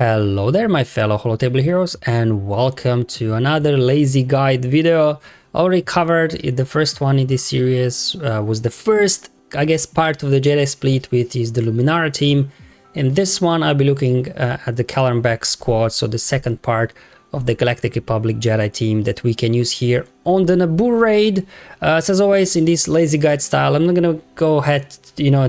Hello there my fellow holotable heroes, and welcome to another lazy guide video. Already covered it. The first one in this series was the first, I guess, part of the Jedi split, which is the Luminara team. In this one I'll be looking at the Kelleran squad, so the second part of the Galactic Republic Jedi team that we can use here on the Naboo raid. So as always, in this lazy guide style, I'm not gonna go ahead,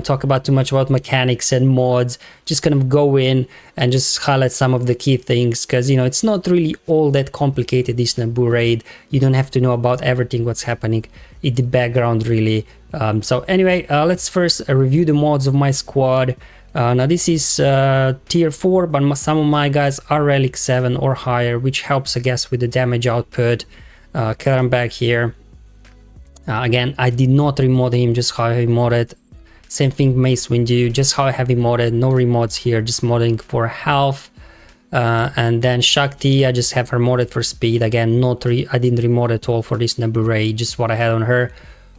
talk about too much about mechanics and mods. Just kind of go in and just highlight some of the key things, because it's not really all that complicated, this Naboo raid. You don't have to know about everything what's happening in the background really. So anyway, let's first review the mods of my squad. Now this is tier 4, but some of my guys are relic 7 or higher, which helps, I guess, with the damage output. Kelleran back here. Again, I did not remod him, just how I modded. Same thing Mace Windu, just how I have him modded. No remods here, just modding for health. And then Shakti, I just have her modded for speed. Again, I didn't remod at all for this Naboo raid, just what I had on her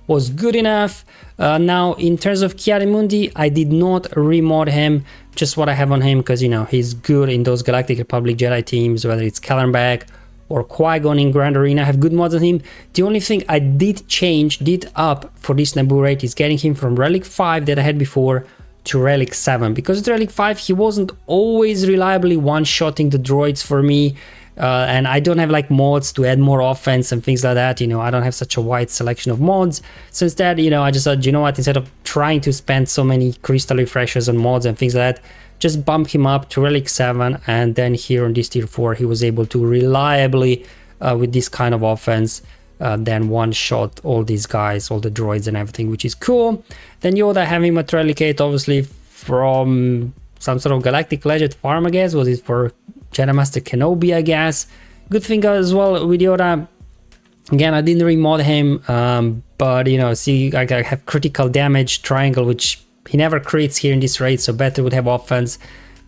was good enough. Now in terms of Ki-Adi-Mundi, I did not remod him, just what I have on him, because he's good in those Galactic Republic Jedi teams, whether it's Kelleran or Qui-Gon in Grand Arena. I have good mods on him. The only thing I did up for this Naboo raid is getting him from relic 5 that I had before to relic 7, because with relic 5 he wasn't always reliably one-shotting the droids for me. And I don't have like mods to add more offense and things like that. I don't have such a wide selection of mods. So instead, I just thought, what, instead of trying to spend so many crystal refreshers on mods and things like that, just bump him up to relic 7, and then here on this tier 4 he was able to reliably with this kind of offense then one shot all these guys, all the droids and everything, which is cool. Then Yoda, having a relic 8, obviously from some sort of Galactic Legend farm, I guess. Was it for Jedi Master Kenobi, I guess. Good thing as well with Yoda, again, I didn't remod him, but see, I have critical damage triangle, which he never creates here in this raid, so better would have offense.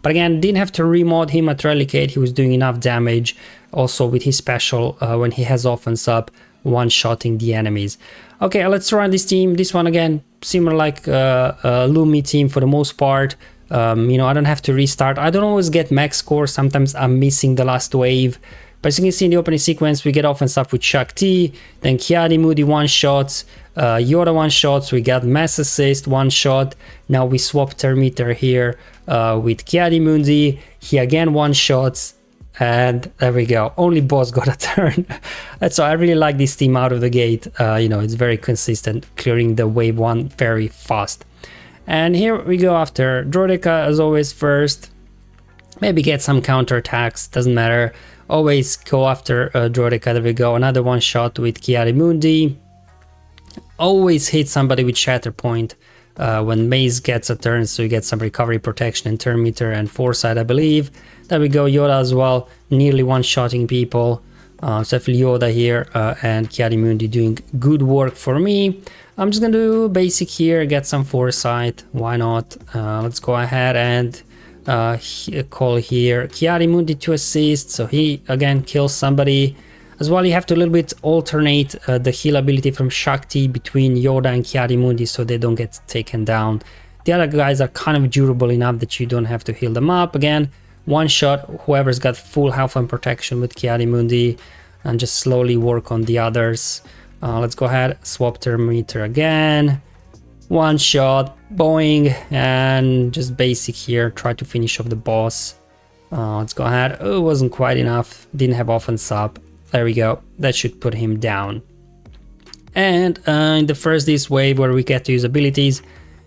But again, didn't have to remod him at relic 8, he was doing enough damage also with his special when he has offense up, one-shotting the enemies. Okay, let's run this team. This one again, similar like Lumi team for the most part. I don't have to restart. I don't always get max score. Sometimes I'm missing the last wave. But as you can see in the opening sequence, we get offense up with Shakti, then Ki-Adi-Mundi one-shots, Yoda one-shots, we got mass assist one-shot. Now we swap Terminator here with Ki-Adi-Mundi. He again one-shots, and there we go. Only boss got a turn. So I really like this team out of the gate. It's very consistent, clearing the wave 1 very fast. And here we go after Droideka as always first. Maybe get some counter attacks, doesn't matter. Always go after Droideka. There we go, another one shot with Ki-Adi-Mundi. Always hit somebody with Shatter Point when Maze gets a turn, so you get some recovery protection and turn meter and foresight, I believe. There we go, Yoda as well, nearly one-shotting people. So definitely Yoda here and Ki-Adi-Mundi doing good work for me. I'm just gonna do basic here, get some foresight, why not? Let's go ahead and call here Ki-Adi-Mundi to assist, so he again kills somebody. As well, you have to a little bit alternate the heal ability from Shakti between Yoda and Ki-Adi-Mundi so they don't get taken down. The other guys are kind of durable enough that you don't have to heal them up. Again, one shot whoever's got full health and protection with Ki-Adi-Mundi, and just slowly work on the others. Let's go ahead, swap Terminator again. One shot, boing, and just basic here, try to finish off the boss. Let's go ahead. Oh, it wasn't quite enough, didn't have offense up. There we go, that should put him down. And in the first this wave where we get to use abilities,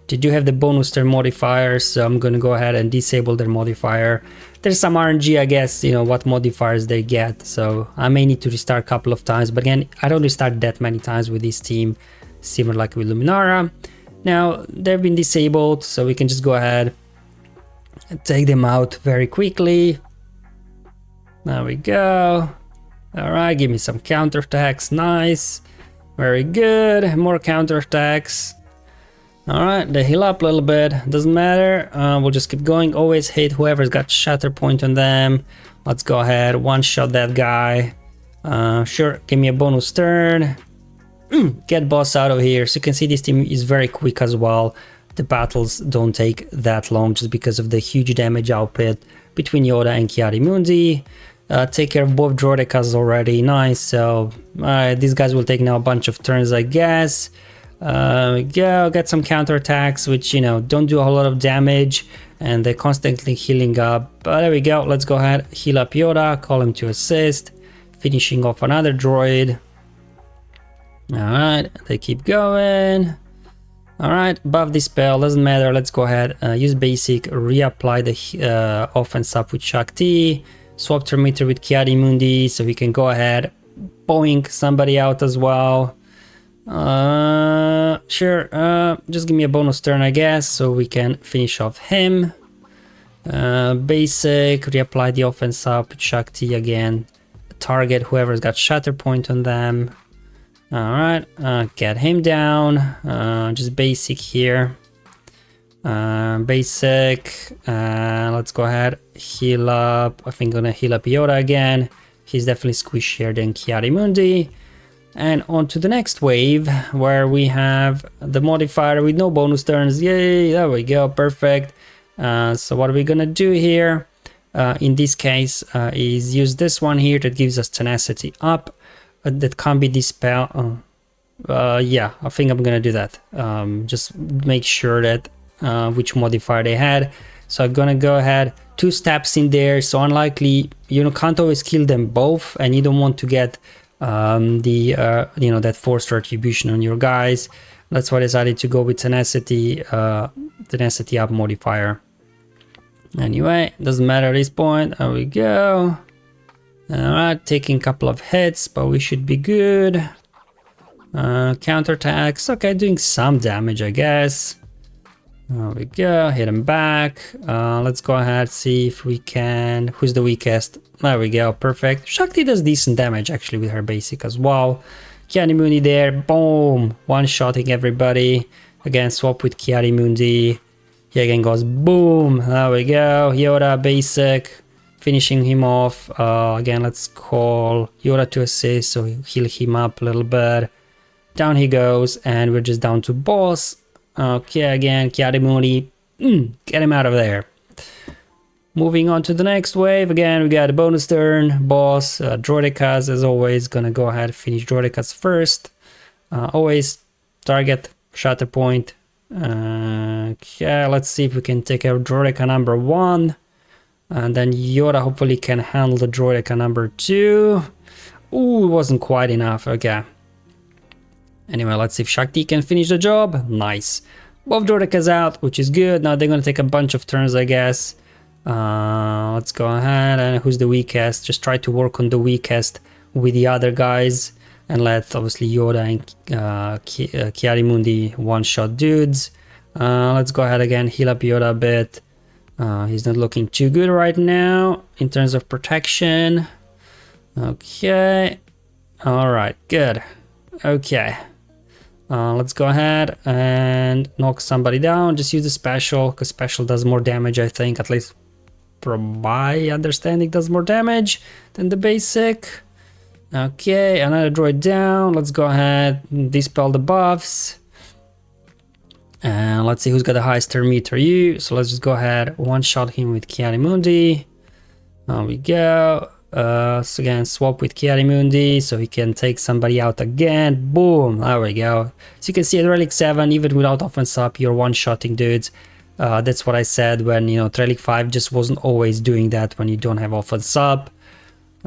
they do have the bonus turn modifiers, so I'm gonna go ahead and disable their modifier. There's some RNG, I guess, what modifiers they get, so I may need to restart a couple of times, but again, I don't restart that many times with this team, similar like with Luminara. Now, they've been disabled, so we can just go ahead and take them out very quickly. There we go. Alright, give me some counterattacks, nice. Very good, more counterattacks. Alright, they heal up a little bit, doesn't matter, we'll just keep going. Always hit whoever's got Shatter Point on them. Let's go ahead, one shot that guy. Sure, give me a bonus turn. Get boss out of here. So you can see this team is very quick as well. The battles don't take that long just because of the huge damage output. between Yoda and Ki-Adi-Mundi. Take care of both droidekas already, nice. So these guys will take now a bunch of turns, I guess. Go get some counterattacks, which, you know, don't do a whole lot of damage, and they're constantly healing up. But there we go, let's go ahead, heal up Yoda, call him to assist, finishing off another droid. Alright, they keep going. Alright, buff dispel, doesn't matter, let's go ahead, use basic, reapply the offense up with Shakti, swap Terminator with Ki-Adi-Mundi, so we can go ahead, boink somebody out as well. Sure, just give me a bonus turn, I guess, so we can finish off him. Basic, reapply the offense up with Shakti again, target whoever's got shatter point on them. Alright, get him down, just basic here. Basic, let's go ahead, heal up. I think I'm gonna heal up Yoda again. He's definitely squishier than Ki-Adi-Mundi. And on to the next wave, where we have the modifier with no bonus turns. Yay, there we go, perfect. So what are we gonna do here? In this case, is use this one here that gives us tenacity up. That can't be dispelled. Yeah, I think I'm gonna do that. Just make sure that which modifier they had. So I'm gonna go ahead, 2 steps in there, so unlikely, you know, can't always kill them both, and you don't want to get you know, that forced retribution on your guys. That's why I decided to go with tenacity up modifier. Anyway, doesn't matter at this point. There we go. Alright, taking a couple of hits, but we should be good. Counterattacks, okay, doing some damage, I guess. There we go, hit him back. Let's go ahead, see if we can... Who's the weakest? There we go, perfect. Shakti does decent damage, actually, with her basic as well. Ki-Adi-Mundi there, boom! One-shotting everybody. Again, swap with Ki-Adi-Mundi. He again goes boom! There we go, Yoda, basic. Finishing him off. Again, let's call Yoda to assist, so heal him up a little bit. Down he goes, and we're just down to boss. Okay, again, Ki-Adi-Mundi, get him out of there. Moving on to the next wave, again, we got a bonus turn, boss, droidekas, as always, gonna go ahead and finish droidekas first. Always target, shatter point. Okay, let's see if we can take out droideka number 1. And then Yoda hopefully can handle the droideka number 2. Ooh, it wasn't quite enough, okay. Anyway, let's see if Shakti can finish the job. Nice. Both droidekas out, which is good. Now they're gonna take a bunch of turns, I guess. Let's go ahead, and who's the weakest? Just try to work on the weakest with the other guys. And let, obviously, Yoda and Ki-Adi-Mundi one-shot dudes. Let's go ahead again, heal up Yoda a bit. He's not looking too good right now in terms of protection. Okay. Alright, good. Okay. Let's go ahead and knock somebody down. Just use the special, because special does more damage, I think. At least from my understanding, does more damage than the basic. Okay, another droid down. Let's go ahead and dispel the buffs. And let's see who's got the highest turn meter. You. So let's just go ahead, one-shot him with Ki-Adi-Mundi. There we go. So again, swap with Ki-Adi-Mundi so he can take somebody out again. Boom, there we go. So you can see at Relic 7, even without offense up, you're one-shotting dudes. That's what I said when, you know, Relic 5 just wasn't always doing that when you don't have offense up.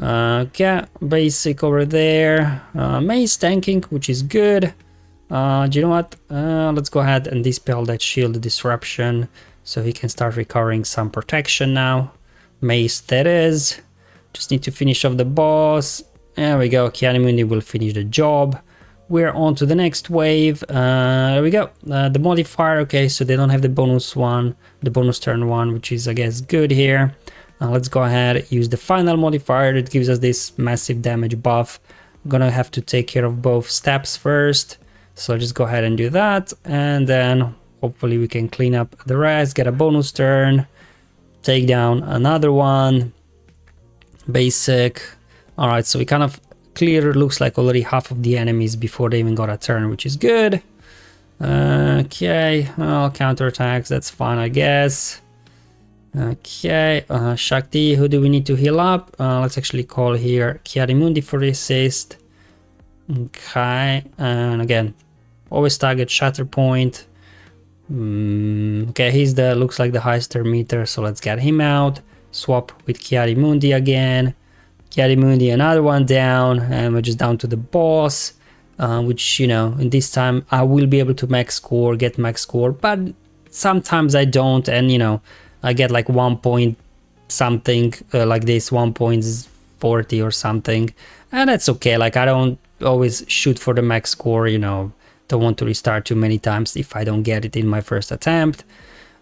Okay, basic over there. Mace tanking, which is good. Do you know what? Let's go ahead and dispel that shield disruption so he can start recovering some protection now. Mace that is. Just need to finish off the boss. There we go, Ki-Adi-Mundi will finish the job. We're on to the next wave. There we go. The modifier, okay, so they don't have the bonus one, the bonus turn one, which is, I guess, good here. Let's go ahead, use the final modifier that gives us this massive damage buff. I'm gonna have to take care of both steps first. So just go ahead and do that, and then hopefully we can clean up the rest, get a bonus turn, take down another one, basic. All right, so we kind of clear, looks like already half of the enemies before they even got a turn, which is good. Okay, well, counterattacks, that's fine, I guess. Okay, Shakti, who do we need to heal up? Let's actually call here Chiarimundi for the assist. Okay, and again, always target Shatter Point. Okay, he's the looks like the highest meter, so let's get him out. Swap with Chiarimundi again. Chiarimundi, another one down, and we're just down to the boss. Which, you know, in this time I will be able to get max score, but sometimes I don't, and you know, I get like 1 point something, like this, 1.40 or something, and that's okay. Like, I don't always shoot for the max score, you know, don't want to restart too many times if I don't get it in my first attempt.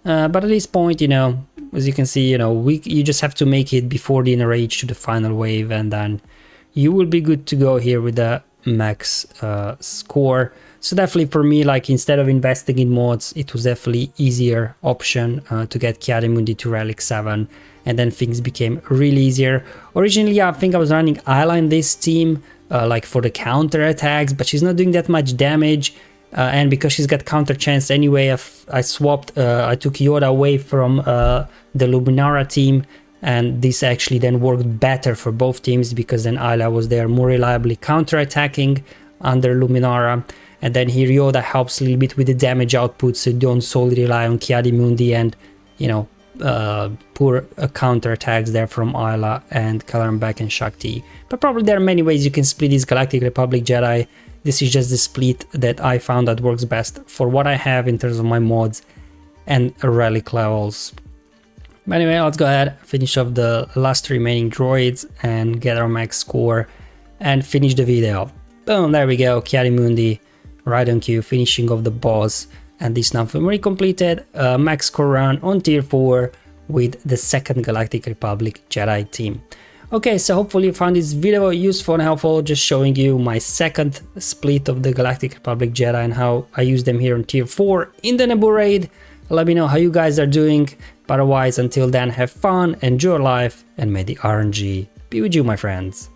But at this point, you know, as you can see, you know, you just have to make it before the inner age to the final wave, and then you will be good to go here with the max score. So definitely for me, like, instead of investing in mods, it was definitely easier option to get Chiarimundi to Relic 7, and then things became really easier. Originally, I think I was running Ayla in this team, like for the counter attacks, but she's not doing that much damage. And because she's got counter chance anyway, I swapped, I took Yoda away from the Luminara team, and this actually then worked better for both teams, because then Ayla was there more reliably counter-attacking under Luminara, and then here Yoda helps a little bit with the damage output, so you don't solely rely on Chiarimundi and, you know, poor counter-attacks there from Ayla and Kelleran back and Shakti. But probably there are many ways you can split these Galactic Republic Jedi. This is just the split that I found that works best for what I have in terms of my mods and relic levels. But anyway, let's go ahead, finish off the last remaining droids and get our max score and finish the video. Boom, there we go, Chiarimundi, right on cue, finishing off the boss. And this now for me completed, max score run on tier 4 with the 2nd Galactic Republic Jedi team. Okay, so hopefully you found this video useful and helpful, just showing you my 2nd split of the Galactic Republic Jedi and how I use them here on tier 4 in the Naboo raid. Let me know how you guys are doing. But otherwise, until then, have fun, enjoy life, and may the RNG be with you, my friends.